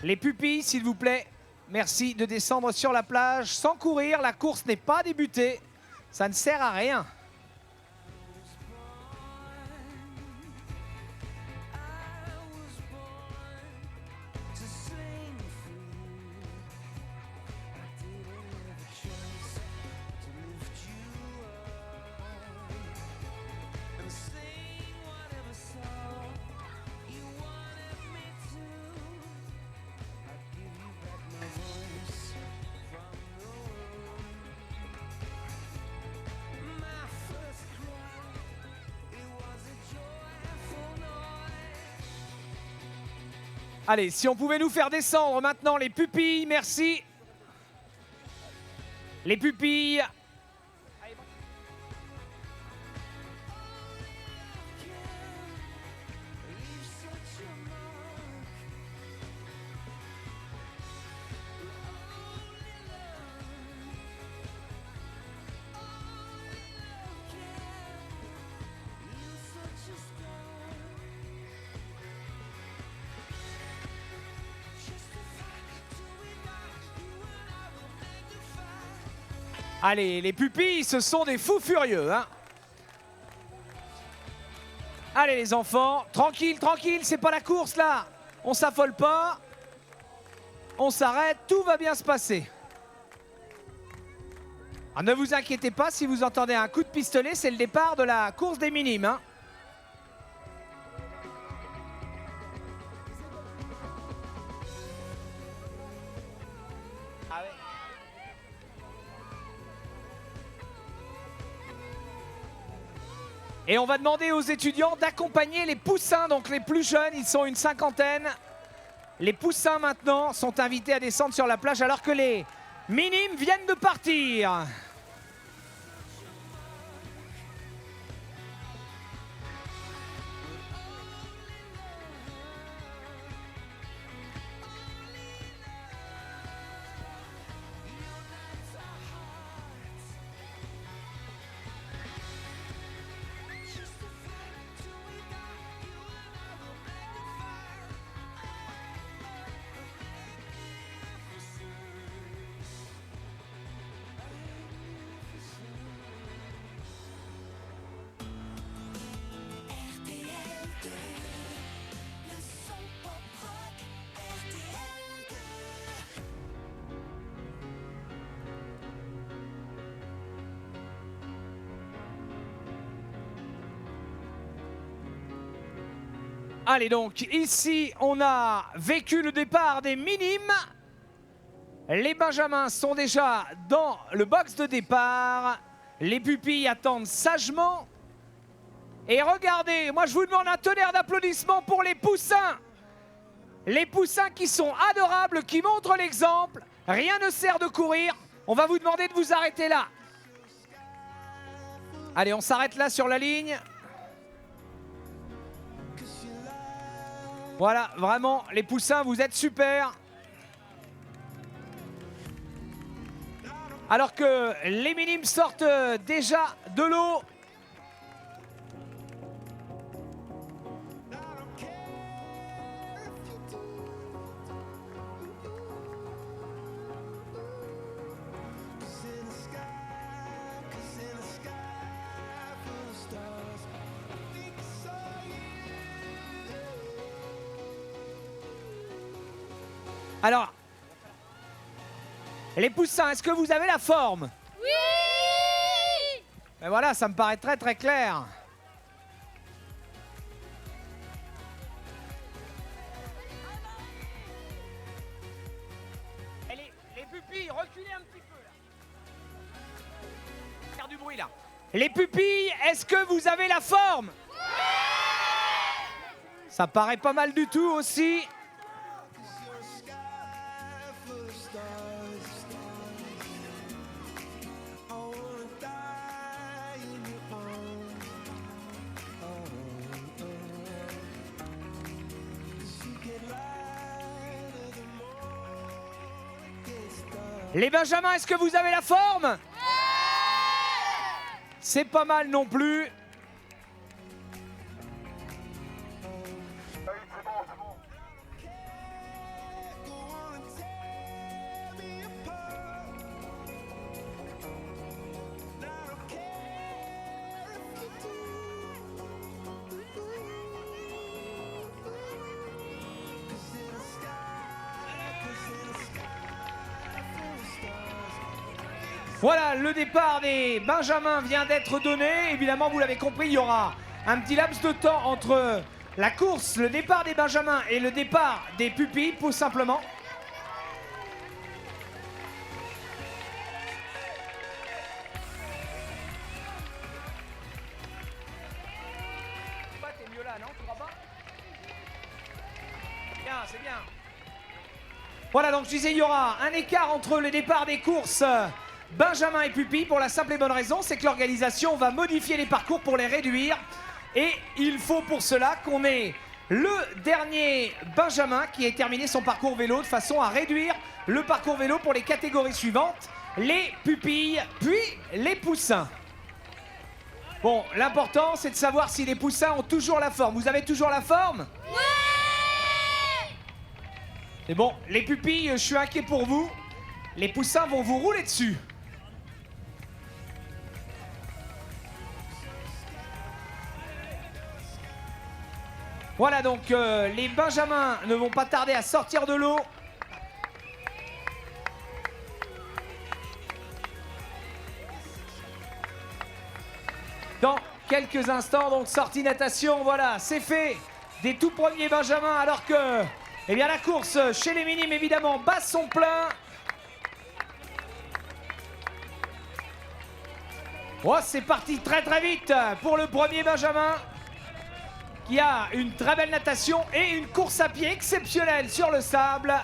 Les pupilles, s'il vous plaît, merci de descendre sur la plage sans courir. La course n'est pas débutée. Ça ne sert à rien. Allez, si on pouvait nous faire descendre maintenant les pupilles, merci. Les pupilles. Allez, les pupilles, ce sont des fous furieux, hein. Allez les enfants, tranquille, tranquille, c'est pas la course là. On s'affole pas. On s'arrête, tout va bien se passer. Alors, ne vous inquiétez pas, si vous entendez un coup de pistolet, c'est le départ de la course des minimes, hein. Et on va demander aux étudiants d'accompagner les poussins, donc les plus jeunes, ils sont une cinquantaine. Les poussins maintenant sont invités à descendre sur la plage alors que les minimes viennent de partir. Allez donc, ici on a vécu le départ des minimes. Les benjamins sont déjà dans le box de départ. Les pupilles attendent sagement. Et regardez, moi je vous demande un tonnerre d'applaudissements pour les poussins. Les poussins qui sont adorables, qui montrent l'exemple. Rien ne sert de courir. On va vous demander de vous arrêter là. Allez, on s'arrête là sur la ligne. Voilà, vraiment, les poussins, vous êtes super. Alors que les minimes sortent déjà de l'eau. Alors, les poussins, est-ce que vous avez la forme? Oui! Ben voilà, ça me paraît très très clair. Et les pupilles, reculez un petit peu là. Faire du bruit là. Les pupilles, est-ce que vous avez la forme? Ça paraît pas mal du tout aussi. Les benjamins, est-ce que vous avez la forme? C'est pas mal non plus. Voilà, le départ des Benjamins vient d'être donné. Évidemment, vous l'avez compris, il y aura un petit laps de temps entre la course, le départ des Benjamins et le départ des pupilles, tout simplement. T'es mieux là, non? Tu crois pas? Bien, c'est bien. Voilà, donc je disais, il y aura un écart entre le départ des courses Benjamin et pupilles pour la simple et bonne raison, c'est que l'organisation va modifier les parcours pour les réduire. Et il faut pour cela qu'on ait le dernier Benjamin qui ait terminé son parcours vélo de façon à réduire le parcours vélo pour les catégories suivantes, les pupilles, puis les poussins. Bon, l'important c'est de savoir si les poussins ont toujours la forme. Vous avez toujours la forme? Ouais! Et bon, les pupilles, je suis inquiet pour vous. Les poussins vont vous rouler dessus. Voilà, donc les Benjamins ne vont pas tarder à sortir de l'eau. Dans quelques instants, donc sortie natation, voilà, c'est fait. Des tout premiers Benjamins, alors que eh bien, la course chez les minimes, évidemment, bat son plein. Oh, c'est parti très très vite pour le premier Benjamin, qui a une très belle natation et une course à pied exceptionnelle sur le sable.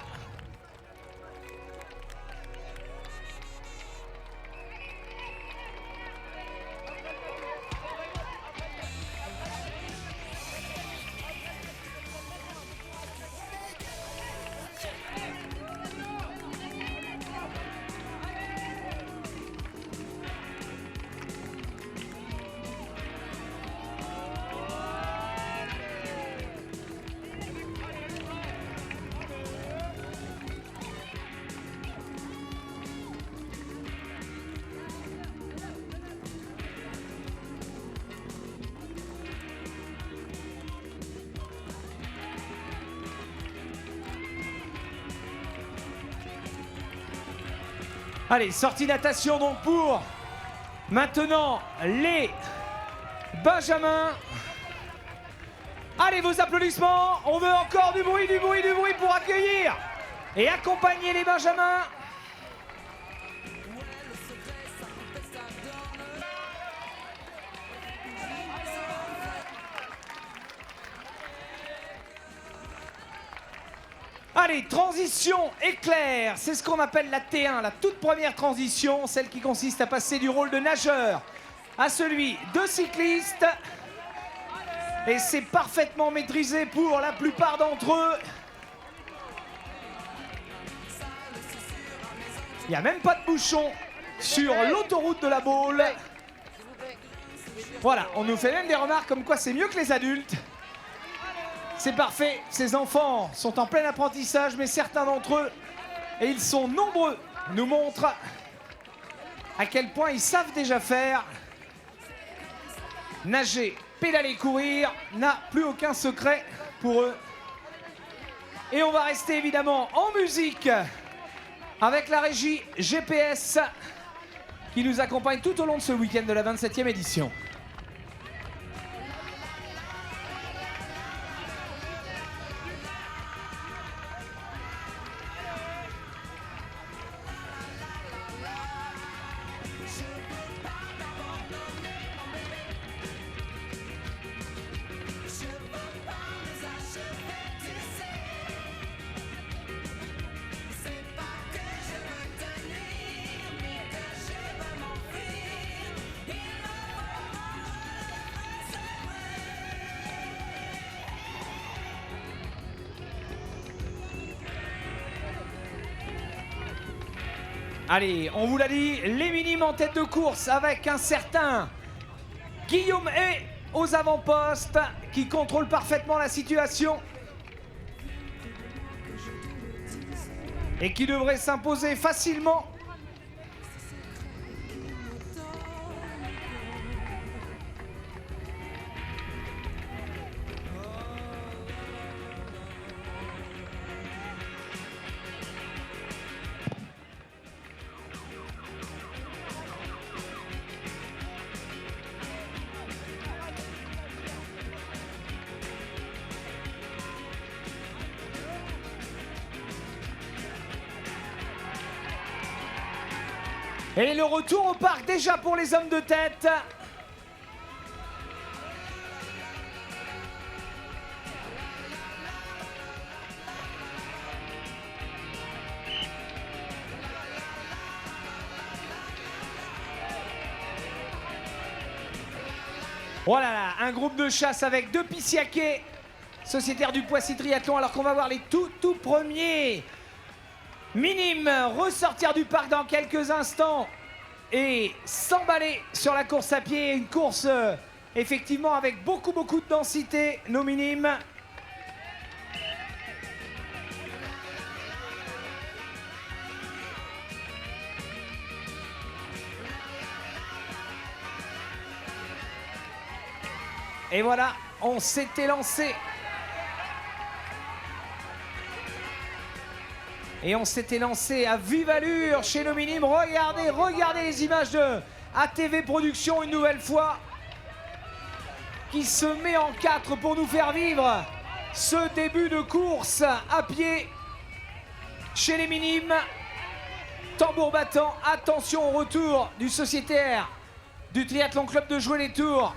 Allez, sortie natation donc pour maintenant les Benjamins. Allez, vos applaudissements. On veut encore du bruit, du bruit, du bruit pour accueillir et accompagner les Benjamins. Allez, transition éclair, c'est ce qu'on appelle la T1, la toute première transition, celle qui consiste à passer du rôle de nageur à celui de cycliste. Et c'est parfaitement maîtrisé pour la plupart d'entre eux. Il n'y a même pas de bouchon sur l'autoroute de la Baule. Voilà, on nous fait même des remarques comme quoi c'est mieux que les adultes. C'est parfait, ces enfants sont en plein apprentissage, mais certains d'entre eux, et ils sont nombreux, nous montrent à quel point ils savent déjà faire. Nager, pédaler, courir n'a plus aucun secret pour eux. Et on va rester évidemment en musique avec la régie GPS qui nous accompagne tout au long de ce week-end de la 27e édition. Allez, on vous l'a dit, les minimes en tête de course avec un certain Guillaume Hay aux avant-postes qui contrôle parfaitement la situation et qui devrait s'imposer facilement. Et le retour au parc déjà pour les hommes de tête. Voilà, un groupe de chasse avec 2 Pissiaquais, sociétaires du Poissy Triathlon, alors qu'on va voir les tout premiers minimes ressortir du parc dans quelques instants et s'emballer sur la course à pied. Une course effectivement avec beaucoup de densité, nos minimes. Et voilà, on s'était lancé. Et on s'était lancé à vive allure chez nos minimes. Regardez les images de ATV Productions une nouvelle fois, qui se met en 4 pour nous faire vivre ce début de course à pied chez les minimes. Tambour battant, attention au retour du sociétaire du Triathlon Club de Jouer les Tours.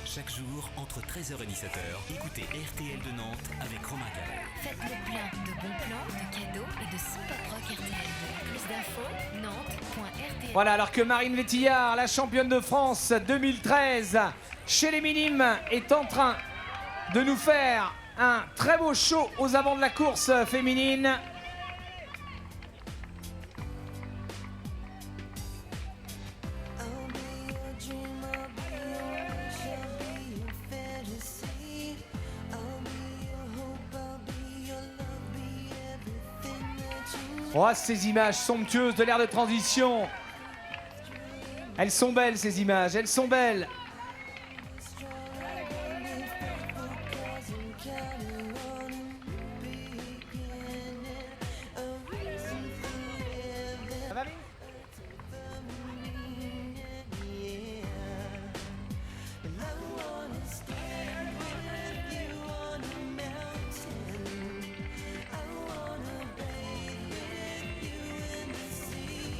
Chaque jour, entre 13h et 17h, écoutez RTL de Nantes avec Romain Gallet. Faites le plein de bons plans, de cadeaux et de spot rock RTL. Plus d'infos, nantes.rtl. Voilà, alors que Marine Vétillard, la championne de France 2013 chez les minimes, est en train de nous faire un très beau show aux avant de la course féminine. Oh, ces images somptueuses de l'ère de transition. Elles sont belles, ces images, elles sont belles. Ça va, Mine ?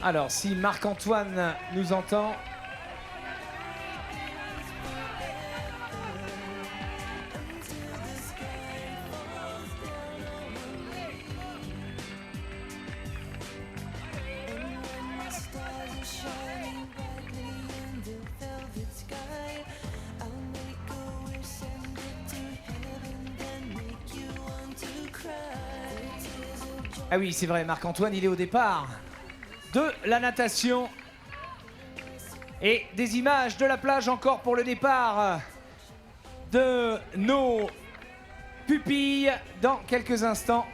Alors, si Marc-Antoine nous entend. Ah oui, c'est vrai, Marc-Antoine, il est au départ de la natation. Et des images de la plage encore pour le départ de nos pupilles dans quelques instants.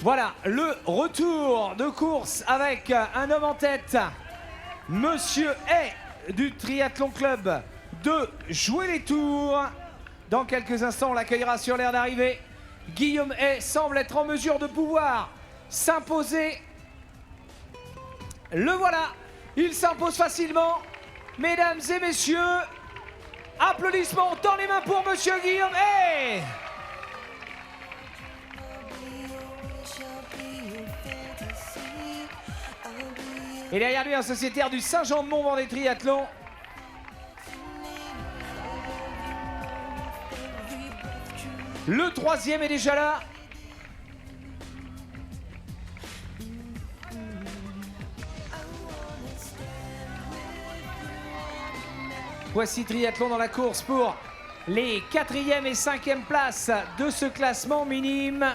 Voilà, le retour de course avec un homme en tête, Monsieur Hay du Triathlon Club de Jouer les Tours. Dans quelques instants, on l'accueillera sur l'aire d'arrivée. Guillaume Hay semble être en mesure de pouvoir s'imposer. Le voilà, il s'impose facilement. Mesdames et messieurs, applaudissements dans les mains pour Monsieur Guillaume Hay. Et derrière lui, un sociétaire du Saint-Jean-de-Mont-Vendée Triathlon. Le troisième est déjà là. Poissy Triathlon dans la course pour les 4e et 5e places de ce classement minime.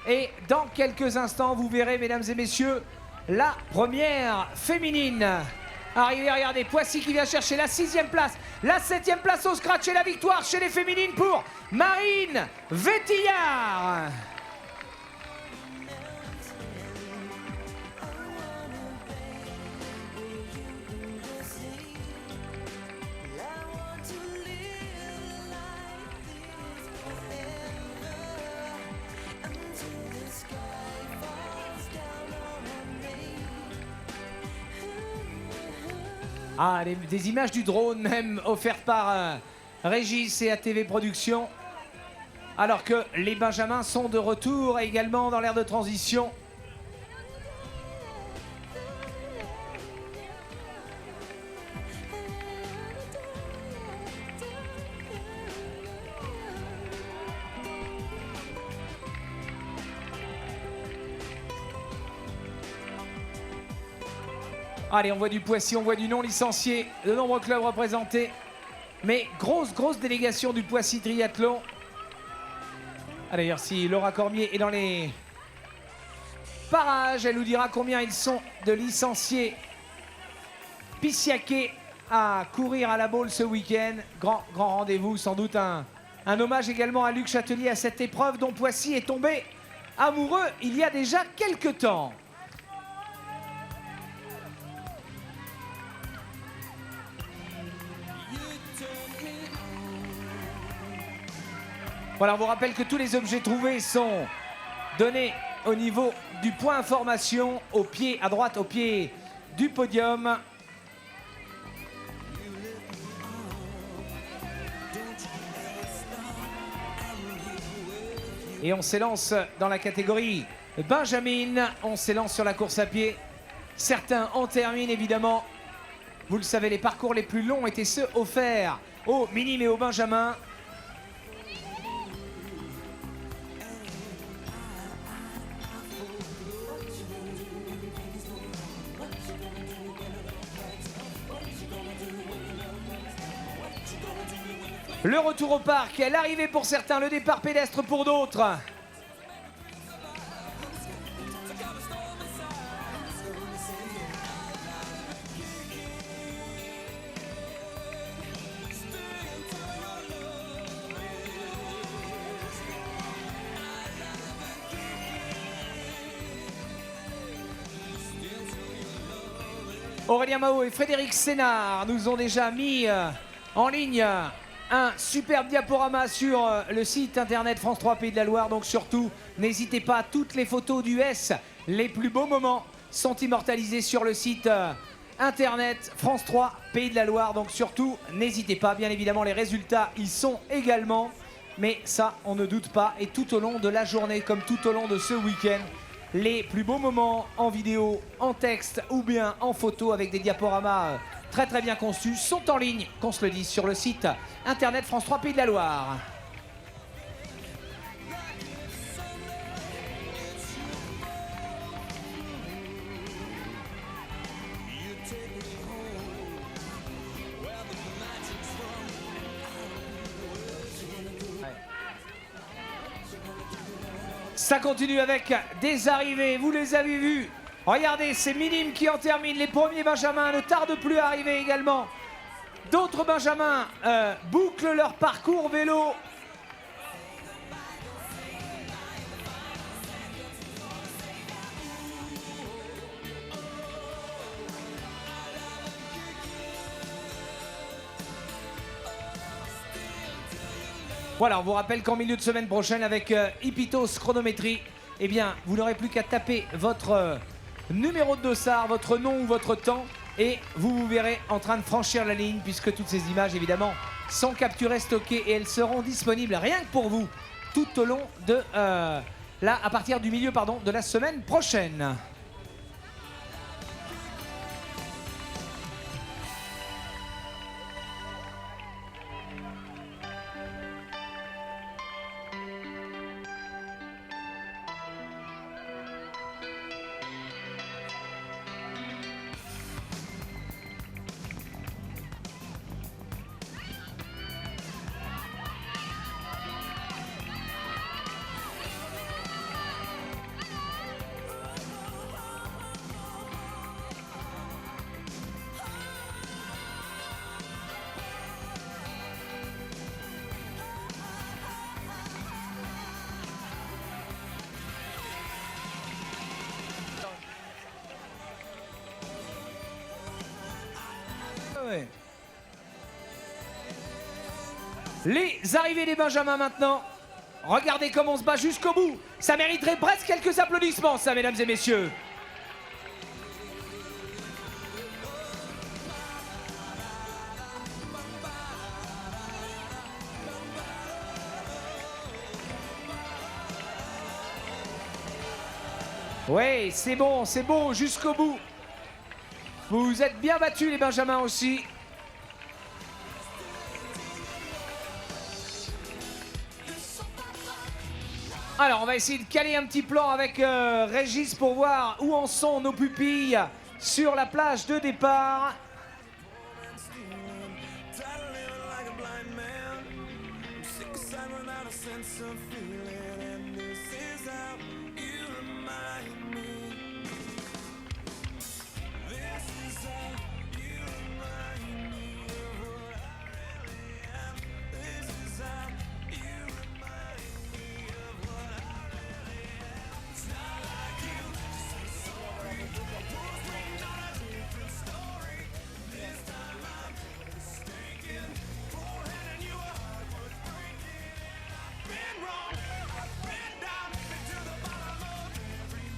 Et dans quelques instants, vous verrez, mesdames et messieurs, la première féminine. Arrivée, regardez, Poissy qui vient chercher la 6e place, la 7e place au scratch et la victoire chez les féminines pour Marine Vétillard. Ah, des images du drone même offertes par Régis et ATV Productions. Alors que les Benjamins sont de retour également dans l'aire de transition. Allez, on voit du Poissy, on voit du non licencié, de nombreux clubs représentés. Mais grosse délégation du Poissy Triathlon. Ah, d'ailleurs, si Laura Cormier est dans les parages, elle nous dira combien ils sont de licenciés pissiaqués à courir à la Baule ce week-end. Grand rendez-vous, sans doute un hommage également à Luc Châtelier à cette épreuve dont Poissy est tombé amoureux il y a déjà quelques temps. Voilà, on vous rappelle que tous les objets trouvés sont donnés au niveau du point information, au pied, à droite, au pied du podium. Et on s'élance dans la catégorie Benjamin, on s'élance sur la course à pied. Certains en terminent évidemment. Vous le savez, les parcours les plus longs étaient ceux offerts aux minimes et aux benjamins. Le retour au parc, l'arrivée pour certains, le départ pédestre pour d'autres. Aurélien Mahot et Frédéric Sénard nous ont déjà mis en ligne un superbe diaporama sur le site internet France 3 Pays de la Loire. Donc surtout, n'hésitez pas, toutes les photos du S, les plus beaux moments sont immortalisés sur le site internet France 3 Pays de la Loire. Donc surtout, n'hésitez pas, bien évidemment les résultats y sont également. Mais ça, on ne doute pas. Et tout au long de la journée, comme tout au long de ce week-end, les plus beaux moments en vidéo, en texte ou bien en photo avec des diaporamas très bien conçus sont en ligne, qu'on se le dise, sur le site internet France 3 Pays de la Loire. Ça continue avec des arrivées, vous les avez vus. Regardez, ces minimes qui en terminent, les premiers benjamins ne tardent plus à arriver également. D'autres benjamins bouclent leur parcours vélo. Voilà, on vous rappelle qu'en milieu de semaine prochaine avec Hippitos Chronométrie, eh bien, vous n'aurez plus qu'à taper votre numéro de dossard, votre nom ou votre temps, et vous verrez en train de franchir la ligne, puisque toutes ces images, évidemment, sont capturées, stockées, et elles seront disponibles rien que pour vous tout au long de à partir du milieu de la semaine prochaine. Les arrivées des benjamins maintenant. Regardez comment on se bat jusqu'au bout. Ça mériterait presque quelques applaudissements, ça, mesdames et messieurs. Oui, c'est bon, c'est beau jusqu'au bout. Vous vous êtes bien battus les benjamins aussi. Alors, on va essayer de caler un petit plan avec Régis pour voir où en sont nos pupilles sur la plage de départ.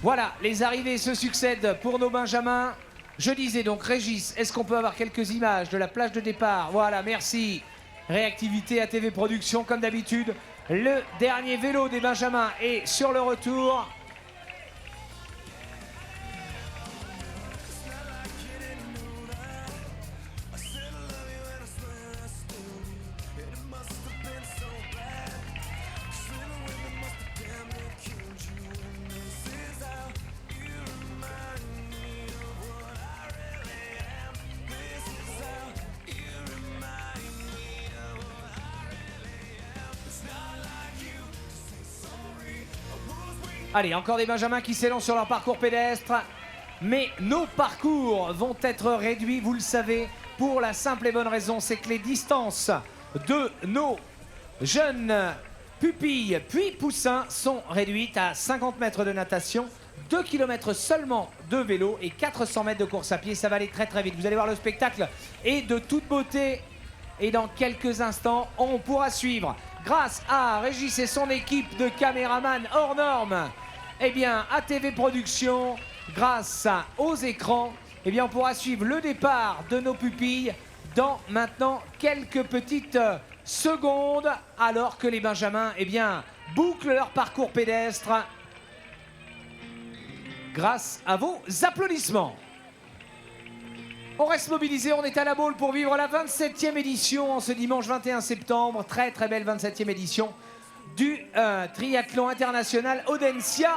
Voilà, les arrivées se succèdent pour nos benjamins. Je disais donc, Régis, est-ce qu'on peut avoir quelques images de la plage de départ? Voilà, merci. Réactivité ATV Productions, comme d'habitude. Le dernier vélo des benjamins est sur le retour. Allez, encore des benjamins qui s'élancent sur leur parcours pédestre. Mais nos parcours vont être réduits, vous le savez, pour la simple et bonne raison, c'est que les distances de nos jeunes pupilles puis poussins sont réduites à 50 mètres de natation, 2 km seulement de vélo et 400 mètres de course à pied. Ça va aller très très vite. Vous allez voir, le spectacle est de toute beauté. Et dans quelques instants, on pourra suivre, grâce à Régis et son équipe de caméramans hors normes, eh bien, ATV Productions, grâce aux écrans, eh bien, on pourra suivre le départ de nos pupilles dans maintenant quelques petites secondes, alors que les benjamins, eh bien, bouclent leur parcours pédestre grâce à vos applaudissements. On reste mobilisé, on est à la Baule pour vivre la 27e édition en ce dimanche 21 septembre. Très très belle 27e édition du triathlon international Audencia.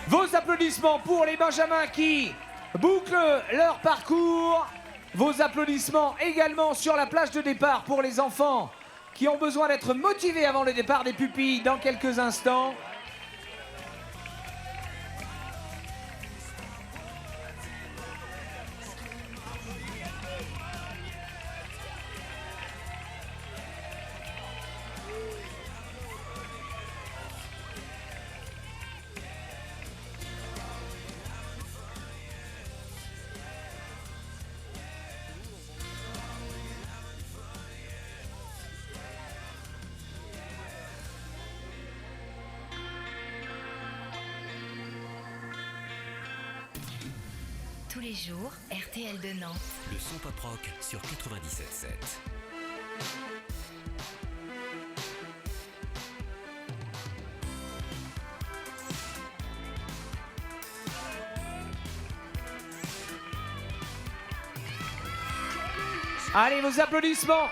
Vos applaudissements pour les benjamins qui bouclent leur parcours. Vos applaudissements également sur la plage de départ pour les enfants qui ont besoin d'être motivés avant le départ des pupilles dans quelques instants. Tous les jours, RTL de Nantes. Le son pop rock sur 97.7. Allez, vos applaudissements.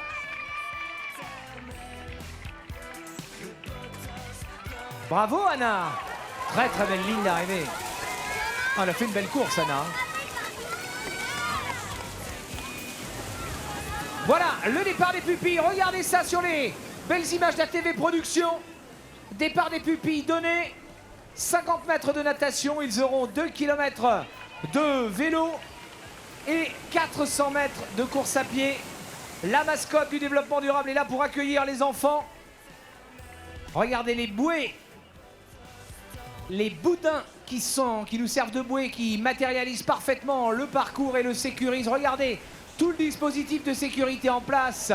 Bravo Anna. Très très belle ligne d'arrivée. Oh, elle a fait une belle course Anna. Voilà, le départ des pupilles. Regardez ça sur les belles images d'ATV Productions. Départ des pupilles donné. 50 mètres de natation. Ils auront 2 km de vélo et 400 mètres de course à pied. La mascotte du développement durable est là pour accueillir les enfants. Regardez les bouées. Les boudins qui nous servent de bouée, qui matérialisent parfaitement le parcours et le sécurisent. Regardez tout le dispositif de sécurité en place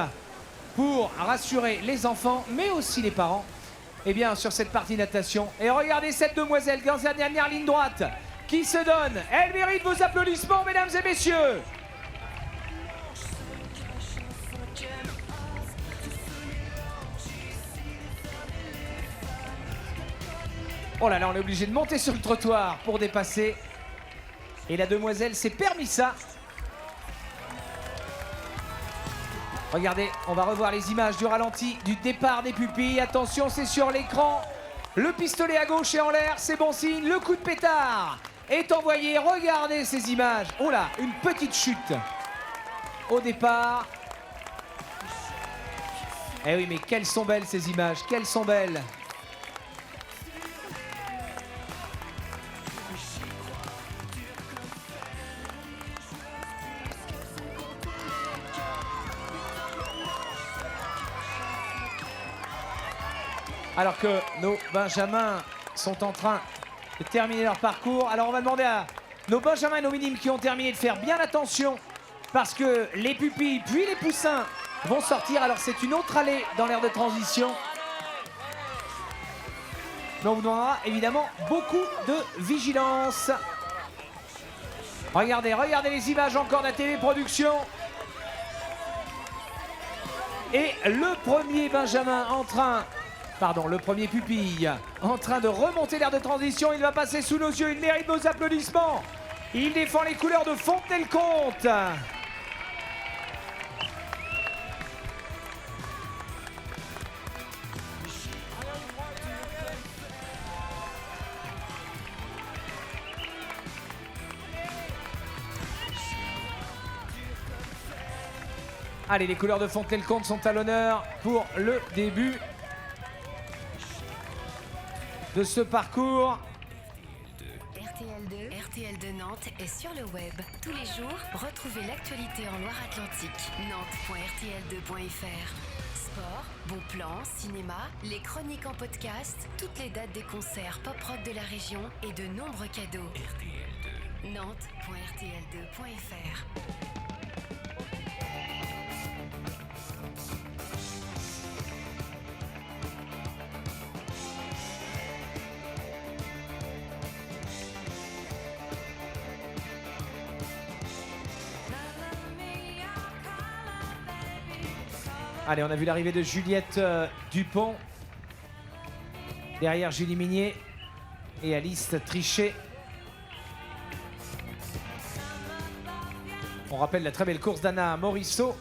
pour rassurer les enfants, mais aussi les parents, eh bien, sur cette partie natation. Et regardez cette demoiselle dans la dernière ligne droite qui se donne. Elle mérite vos applaudissements, mesdames et messieurs. Oh là là, on est obligé de monter sur le trottoir pour dépasser. Et la demoiselle s'est permis ça. Regardez, on va revoir les images du ralenti du départ des pupilles. Attention, c'est sur l'écran. Le pistolet à gauche est en l'air, c'est bon signe. Le coup de pétard est envoyé. Regardez ces images. Oh là, une petite chute au départ. Eh oui, mais quelles sont belles ces images, quelles sont belles. Alors que nos benjamins sont en train de terminer leur parcours. Alors on va demander à nos benjamins et nos minimes qui ont terminé de faire bien attention parce que les pupilles puis les poussins vont sortir. Alors c'est une autre allée dans l'aire de transition. Mais on vous demandera évidemment beaucoup de vigilance. Regardez, regardez les images encore de la TV Production. Et le premier benjamin en train... Pardon, le premier pupille en train de remonter l'aire de transition. Il va passer sous nos yeux. Il mérite nos applaudissements. Il défend les couleurs de Fontenay-le-Comte. Allez, les couleurs de Fontenay-le-Comte sont à l'honneur pour le début de ce parcours. RTL2, RTL de Nantes est sur le web. Tous les jours, retrouvez l'actualité en Loire-Atlantique. Nantes.rtl2.fr. Sport, bons plans, cinéma, les chroniques en podcast, toutes les dates des concerts pop-rock de la région et de nombreux cadeaux. RTL2. Nantes.rtl2.fr. Allez, on a vu l'arrivée de Juliette Dupont. Derrière Julie Minier et Alice Trichet. On rappelle la très belle course d'Anna Morisseau.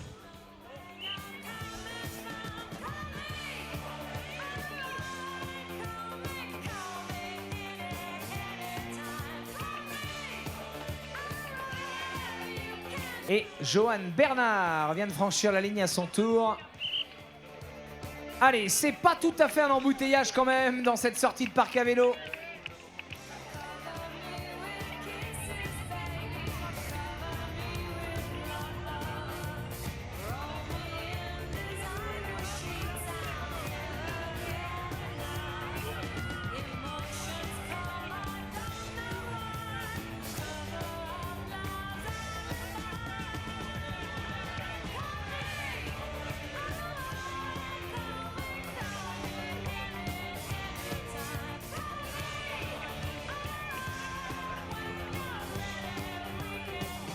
Et Johan Bernard vient de franchir la ligne à son tour. Allez, c'est pas tout à fait un embouteillage quand même dans cette sortie de parc à vélo.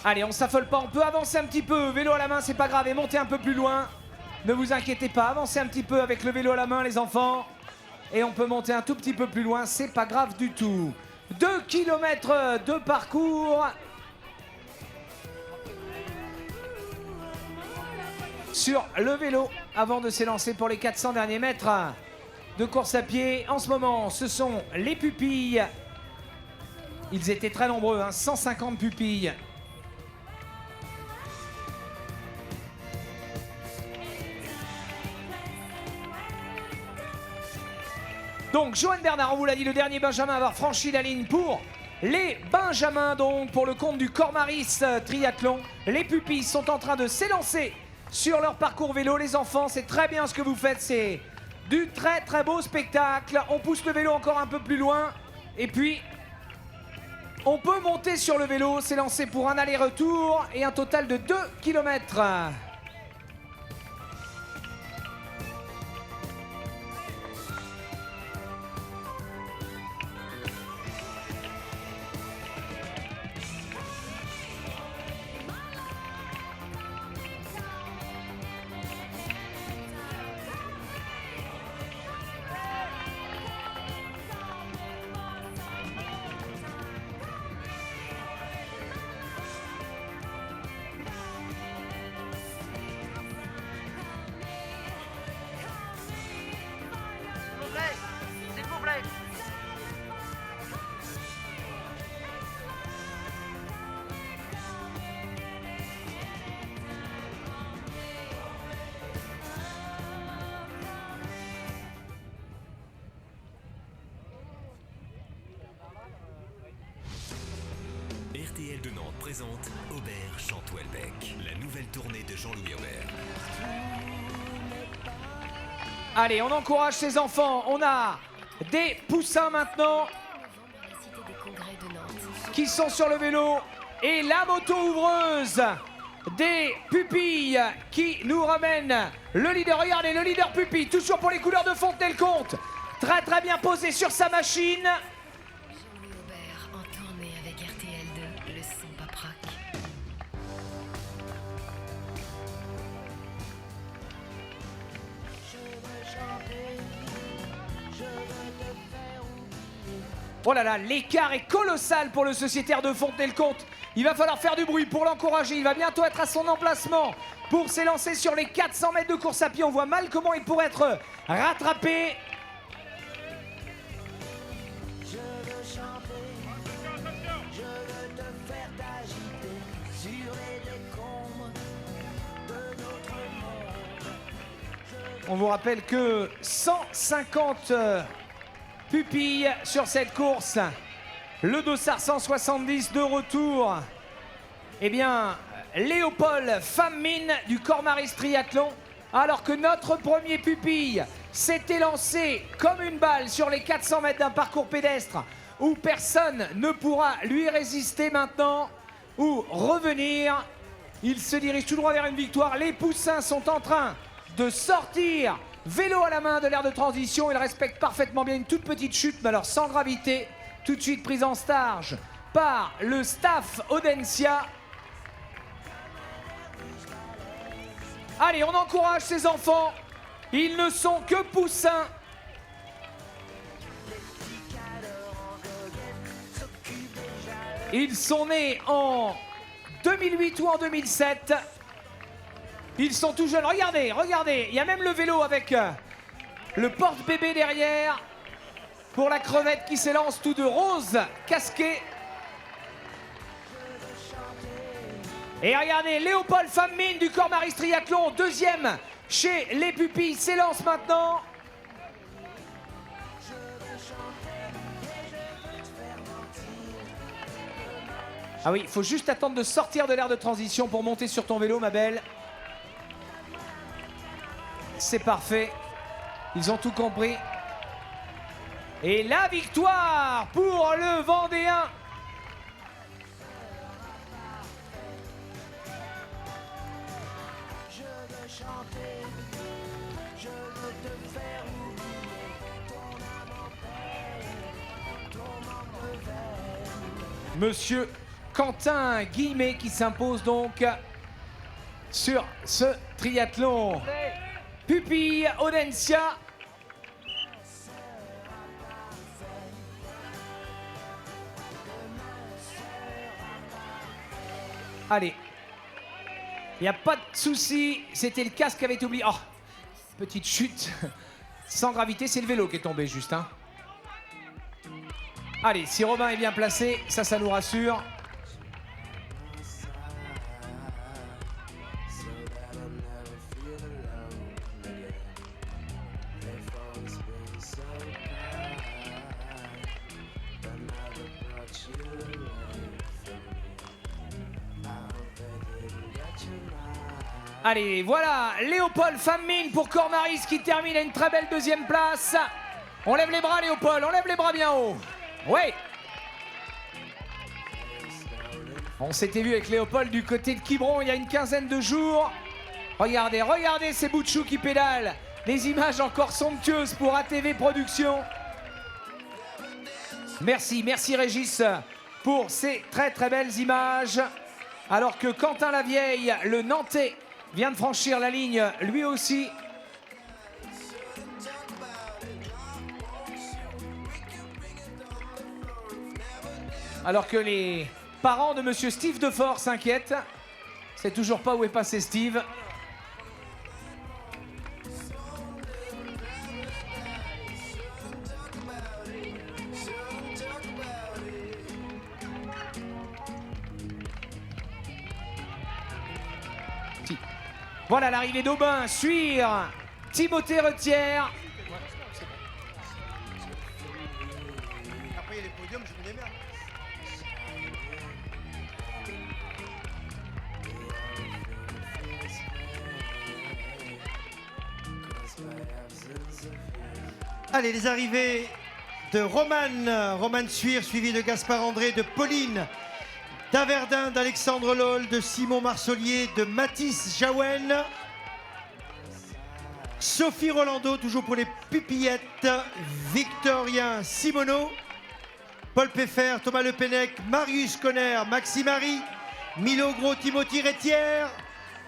Allez, on s'affole pas, on peut avancer un petit peu. Vélo à la main, c'est pas grave, et montez un peu plus loin. Ne vous inquiétez pas, avancez un petit peu avec le vélo à la main, les enfants. Et on peut monter un tout petit peu plus loin, c'est pas grave du tout. 2 km de parcours. Sur le vélo, avant de s'élancer pour les 400 derniers mètres de course à pied. En ce moment, ce sont les pupilles. Ils étaient très nombreux, 150 pupilles. Donc, Johan Bernard, on vous l'a dit, le dernier benjamin à avoir franchi la ligne pour les benjamins, donc pour le compte du Cormaris Triathlon. Les pupilles sont en train de s'élancer sur leur parcours vélo. Les enfants, c'est très bien ce que vous faites, c'est du très très beau spectacle. On pousse le vélo encore un peu plus loin et puis on peut monter sur le vélo, s'élancer pour un aller-retour et un total de 2 km. de Nantes présente Aubert chante Houellebecq, la nouvelle tournée de Jean-Louis Aubert. Allez, on encourage ces enfants. On a des poussins maintenant qui sont sur le vélo et la moto ouvreuse des pupilles qui nous ramène le leader. Regardez, le leader pupille, toujours pour les couleurs de Fontenay-le-Comte. Très très bien posé sur sa machine. Jean-Louis Aubert en tournée avec RTL2, le son Paproc. Oh là là, l'écart est colossal pour le sociétaire de Fontenay-le-Comte. Il va falloir faire du bruit pour l'encourager. Il va bientôt être à son emplacement pour s'élancer sur les 400 mètres de course à pied. On voit mal comment il pourrait être rattrapé. On vous rappelle que 150 pupilles sur cette course. Le dossard 170 de retour. Eh bien, Léopold Famine du Cormaris Triathlon. Alors que notre premier pupille s'était lancé comme une balle sur les 400 mètres d'un parcours pédestre où personne ne pourra lui résister maintenant ou revenir. Il se dirige tout droit vers une victoire. Les poussins sont en train de sortir, vélo à la main de l'aire de transition. Il respecte parfaitement bien une toute petite chute, mais alors sans gravité. Tout de suite prise en stage par le staff Audencia. Allez, on encourage ces enfants. Ils ne sont que poussins. Ils sont nés en 2008 ou en 2007. Ils sont tout jeunes. Regardez, regardez. Il y a même le vélo avec le porte-bébé derrière pour la crevette qui s'élance tout de rose casqué. Et regardez, Léopold Famine du Cormaris Triathlon, deuxième chez les pupilles, s'élance maintenant. Ah oui, il faut juste attendre de sortir de l'aire de transition pour monter sur ton vélo, ma belle. C'est parfait. Ils ont tout compris. Et la victoire pour le Vendéen. Monsieur Quentin Guillemet qui s'impose donc sur ce triathlon. Pupille Audencia. Allez. Il n'y a pas de souci. C'était le casque qui avait été oublié. Oh, petite chute. Sans gravité, c'est le vélo qui est tombé juste. Hein. Allez, si Robin est bien placé, ça nous rassure. Allez, voilà, Léopold Famine pour Cormaris qui termine à une très belle deuxième place. On lève les bras, Léopold, on lève les bras bien haut. Ouais. On s'était vu avec Léopold du côté de Quiberon il y a une quinzaine de jours. Regardez, regardez ces bouts de chou qui pédalent. Des images encore somptueuses pour ATV Productions. Merci, merci Régis pour ces très très belles images. Alors que Quentin Lavieille, le Nantais, vient de franchir la ligne lui aussi. Alors que les parents de monsieur Steve Defort s'inquiètent. C'est toujours pas où est passé Steve. Voilà l'arrivée d'Aubin sur Timothée Retière. Après, il y a les podiums, je me démerde. Allez, les arrivées de Roman Suire, suivi de Gaspard André, de Pauline Daverdin, d'Alexandre Loll, de Simon Marcelier, de Mathis Jaouen, Sophie Rolando, toujours pour les pupillettes, Victorien Simoneau, Paul Peffer, Thomas Le Pennec, Marius Conner, Maxime Harry, Milo Gros, Timothy Rétière.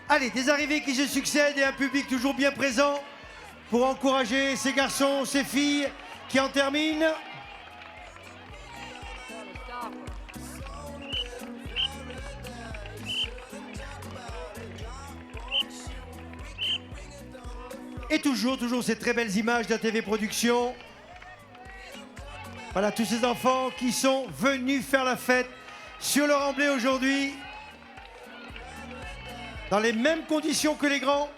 Allez, des arrivées qui se succèdent et un public toujours bien présent pour encourager ces garçons, ces filles qui en terminent. Et toujours ces très belles images d'ATV Productions. Voilà, tous ces enfants qui sont venus faire la fête sur leur emblée aujourd'hui. Dans les mêmes conditions que les grands.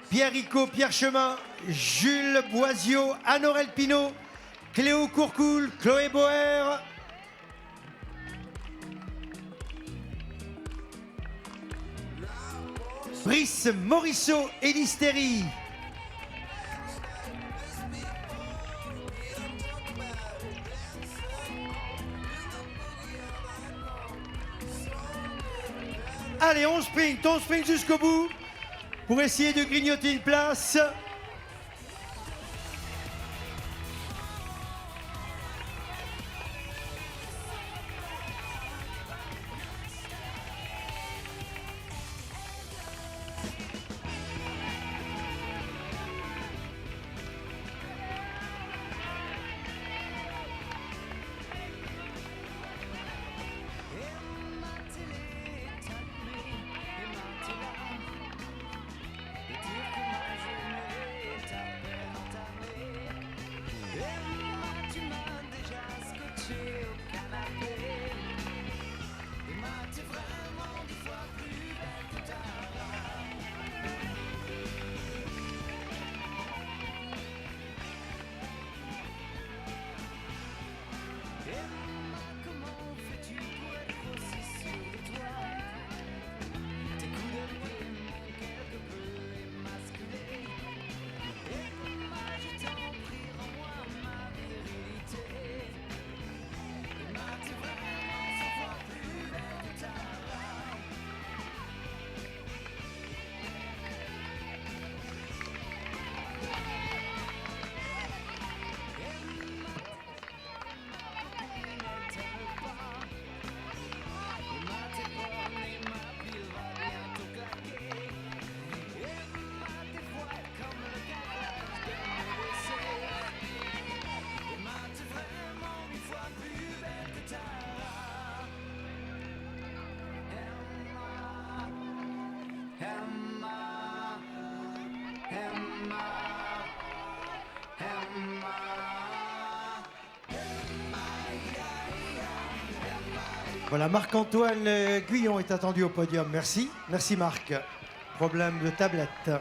Pierre Ricot, Pierre Chemin, Jules Boisio, Anne-Aurèle Pinault, Cléo Courcoul, Chloé Boer. Brice Morisseau et Lystérie. Allez, on sprint jusqu'au bout pour essayer de grignoter une place. Voilà, Marc-Antoine Guyon est attendu au podium. Merci. Merci Marc. Problème de tablette.